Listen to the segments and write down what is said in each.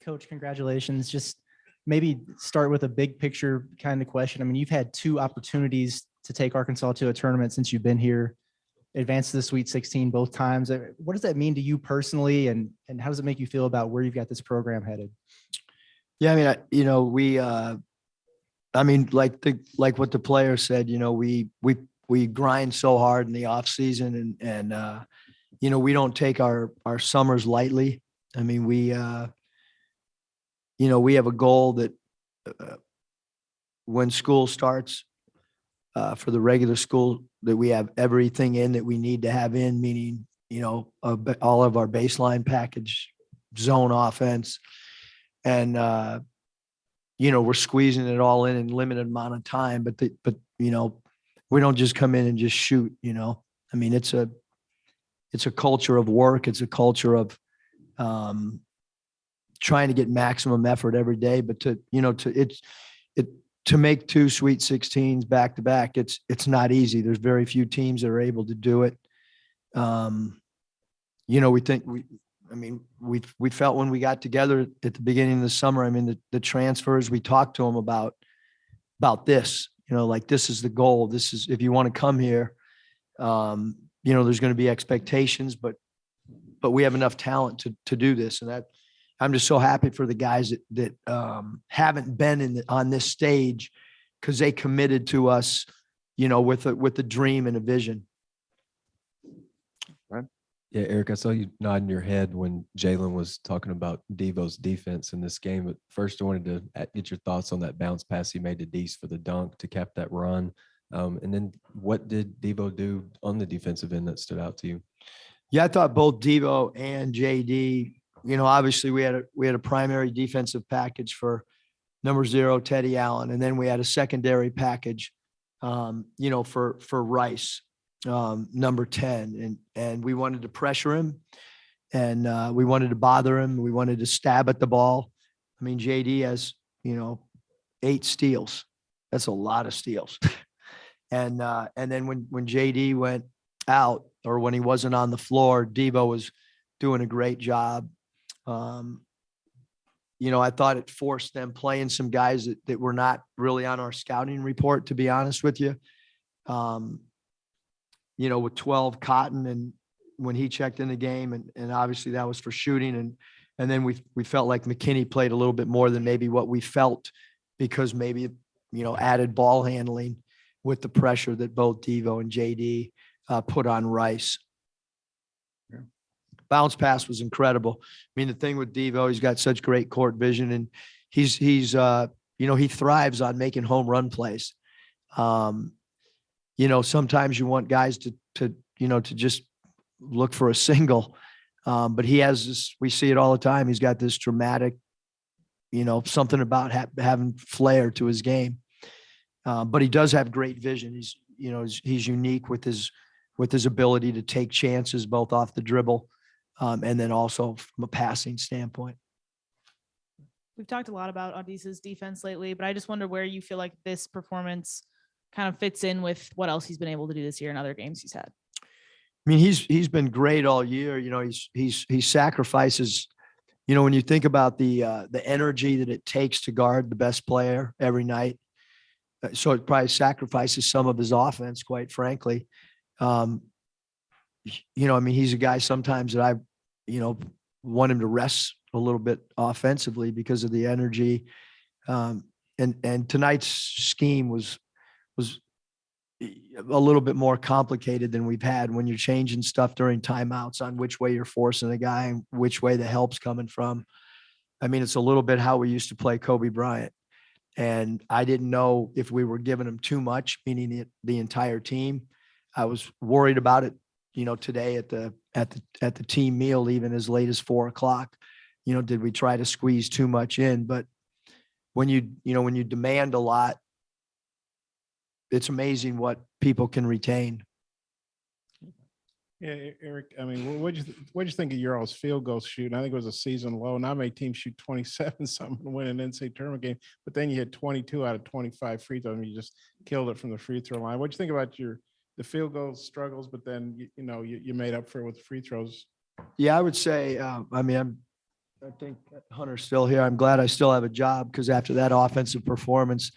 Coach, congratulations. Just maybe start with a big picture kind of question. I mean, you've had 2 opportunities to take Arkansas to a tournament since you've been here, advanced to the Sweet 16 both times. What does that mean to you personally, and how does it make you feel about where you've got this program headed? Yeah, I mean, like what the player said, we grind so hard in the off season, and we don't take our summers lightly. I mean, we have a goal that when school starts for the regular school, that we have everything in that we need to have in, meaning, all of our baseline package, zone offense, and, we're squeezing it all in limited amount of time, but we don't just come in and just shoot, I mean, it's a culture of work. It's a culture of trying to get maximum effort every day, but to make 2 Sweet 16s back to back, it's not easy. There's very few teams that are able to do it. We felt when we got together at the beginning of the summer, I mean, the transfers, we talked to them about this, like, this is the goal. This is, if you want to come here, there's going to be expectations, but we have enough talent to do this. And that, I'm just so happy for the guys that haven't been on this stage, because they committed to us, with a dream and a vision. Yeah, Eric, I saw you nodding your head when Jalen was talking about Devo's defense in this game. But first, I wanted to get your thoughts on that bounce pass he made to Deese for the dunk to cap that run. And then what did Devo do on the defensive end that stood out to you? Yeah, I thought both Devo and JD, obviously we had a primary defensive package for number 0, Teddy Allen. And then we had a secondary package, for Rice, number 10. And we wanted to pressure him, and we wanted to bother him. We wanted to stab at the ball. I mean, JD has, 8 steals. That's a lot of steals. And then when JD went out, or when he wasn't on the floor, Devo was doing a great job. I thought it forced them playing some guys that were not really on our scouting report, to be honest with you. With 12 Cotton, and when he checked in the game, and obviously that was for shooting. And then we felt like McKinney played a little bit more than maybe what we felt, because maybe, added ball handling with the pressure that both Devo and JD put on Rice. Yeah. Bounce pass was incredible. I mean, the thing with Devo, he's got such great court vision, and he's he thrives on making home run plays. Sometimes you want guys to just look for a single, but he has this, we see it all the time. He's got this dramatic, something about having flair to his game. But he does have great vision. He's unique with his ability to take chances, both off the dribble, and then also from a passing standpoint. We've talked a lot about Audice's defense lately, but I just wonder where you feel like this performance kind of fits in with what else he's been able to do this year in other games he's had. I mean, he's been great all year. He sacrifices, when you think about the energy that it takes to guard the best player every night. So it probably sacrifices some of his offense, quite frankly. I mean, he's a guy sometimes that I, want him to rest a little bit offensively because of the energy. And tonight's scheme was a little bit more complicated than we've had, when you're changing stuff during timeouts on which way you're forcing a guy and which way the help's coming from. I mean, it's a little bit how we used to play Kobe Bryant. And I didn't know if we were giving him too much, meaning the entire team. I was worried about it, today at the team meal, even as late as 4:00. Did we try to squeeze too much in? But when you demand a lot, it's amazing what people can retain. Yeah, Eric, I mean, what'd you think of your all's field goal shooting? I think it was a season low. Now made teams shoot 27 something to win an NCAA tournament game, but then you hit 22 out of 25 free throws. I mean, you just killed it from the free throw line. What'd you think about the field goal struggles, but then you made up for it with free throws? Yeah, I would say, I mean, I think Hunter's still here. I'm glad I still have a job because after that offensive performance,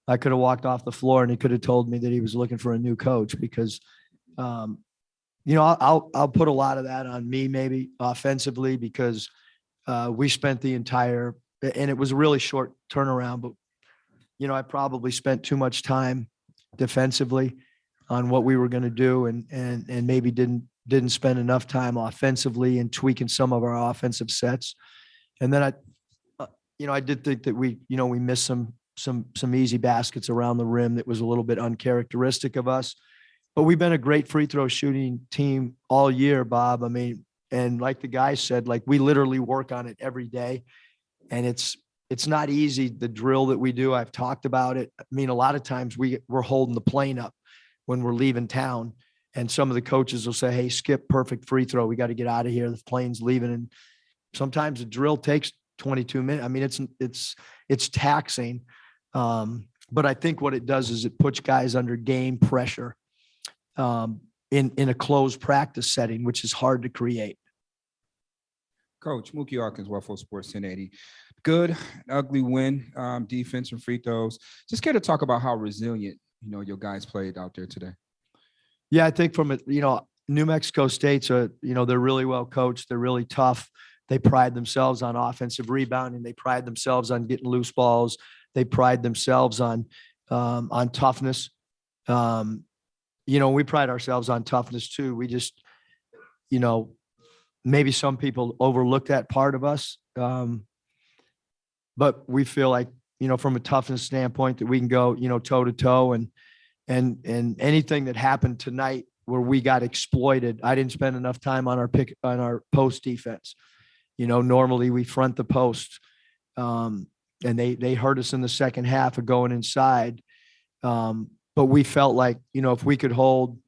I could have walked off the floor and he could have told me that he was looking for a new coach because, I'll put a lot of that on me maybe offensively because we spent the entire, and it was a really short turnaround, but I probably spent too much time defensively on what we were going to do and maybe didn't spend enough time offensively and tweaking some of our offensive sets. And then I did think that we missed some easy baskets around the rim that was a little bit uncharacteristic of us. But we've been a great free throw shooting team all year, Bob. I mean, and like the guy said, like we literally work on it every day. And it's not easy, the drill that we do. I've talked about it. I mean, a lot of times we're holding the plane up when we're leaving town. And some of the coaches will say, hey, Skip, perfect free throw. We got to get out of here. The plane's leaving. And sometimes the drill takes 22 minutes. I mean, it's taxing. But I think what it does is it puts guys under game pressure in a closed practice setting, which is hard to create. Coach, Mookie Hawkins, Waffle Sports 1080. Good, ugly win, defense and free throws. Just care to talk about how resilient, your guys played out there today. Yeah, I think from it, New Mexico State's they're really well coached. They're really tough. They pride themselves on offensive rebounding. They pride themselves on getting loose balls. They pride themselves on toughness. We pride ourselves on toughness too. We just, maybe some people overlook that part of us. But we feel like, from a toughness standpoint that we can go, toe to toe and anything that happened tonight where we got exploited. I didn't spend enough time on our post defense. Normally we front the post and they hurt us in the second half of going inside. But we felt like, if we could hold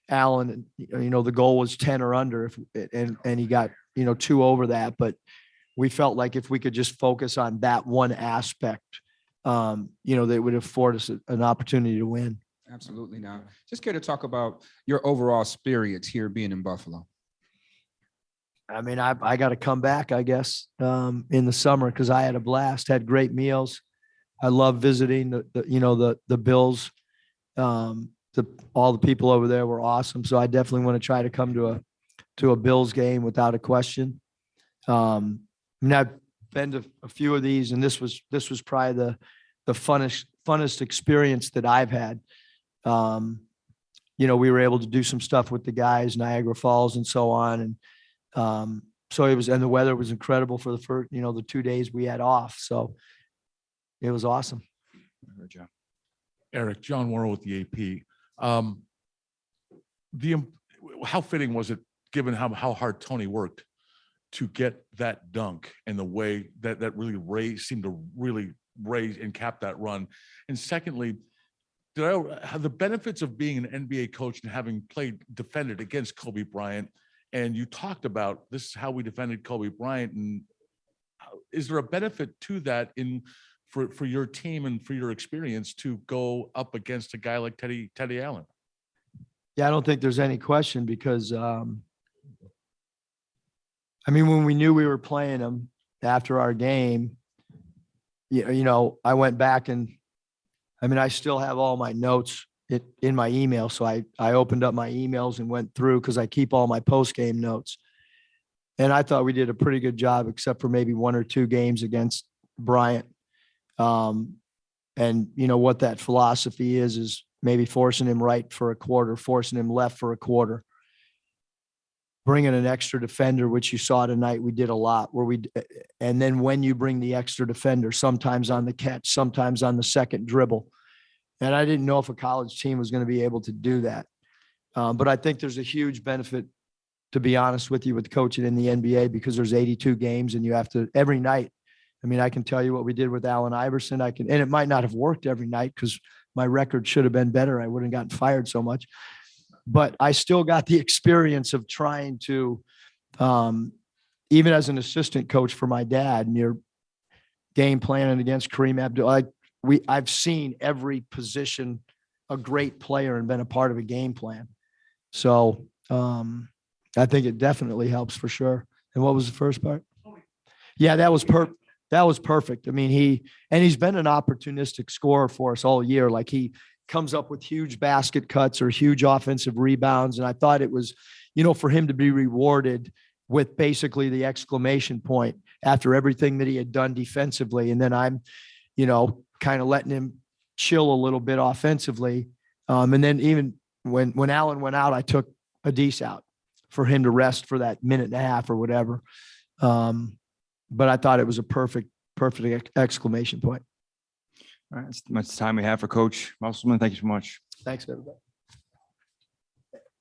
Allen, the goal was 10 or under and he got, 2 over that. But we felt like if we could just focus on that one aspect, that would afford us an opportunity to win. Absolutely. Now, just care to talk about your overall experience here being in Buffalo. I mean, I got to come back, I guess, in the summer because I had a blast, had great meals. I love visiting the Bills. All the people over there were awesome. So I definitely want to try to come to a Bills game without a question. I mean, I've been to a few of these, and this was probably the funnest experience that I've had. We were able to do some stuff with the guys, Niagara Falls and so on. And so it was, and the weather was incredible for the first, the 2 days we had off. So it was awesome. I heard you. Eric, John Worrell with the AP. How fitting was it, given how hard Tony worked, to get that dunk and the way that really seemed to really raise and cap that run? And secondly, did I have the benefits of being an NBA coach and having defended against Kobe Bryant? And you talked about this is how we defended Kobe Bryant. And is there a benefit to that for your team and for your experience to go up against a guy like Teddy Allen? Yeah, I don't think there's any question because, when we knew we were playing him after our game, I went back and, I still have all my notes in my email. So I opened up my emails and went through because I keep all my post-game notes. And I thought we did a pretty good job, except for maybe 1 or 2 games against Bryant. And what that philosophy is maybe forcing him right for a quarter, forcing him left for a quarter, bringing an extra defender, which you saw tonight. We did a lot and then when you bring the extra defender, sometimes on the catch, sometimes on the second dribble. And I didn't know if a college team was going to be able to do that. But I think there's a huge benefit, to be honest with you, with coaching in the NBA, because there's 82 games and you have to every night. I can tell you what we did with Allen Iverson. And it might not have worked every night because my record should have been better. I wouldn't have gotten fired so much, but I still got the experience of trying to, even as an assistant coach for my dad, and you're game planning against Kareem Abdul. I've seen every position a great player and been a part of a game plan. So I think it definitely helps for sure. And what was the first part? Yeah, that was perfect. I mean, he's been an opportunistic scorer for us all year. Like he comes up with huge basket cuts or huge offensive rebounds. And I thought it was, for him to be rewarded with basically the exclamation point after everything that he had done defensively. And then I'm, kind of letting him chill a little bit offensively. And then even when Allen went out, I took Adis out for him to rest for that minute and a half or whatever. But I thought it was a perfect exclamation point. All right, that's much time we have for Coach Musselman. Thank you so much. Thanks, everybody.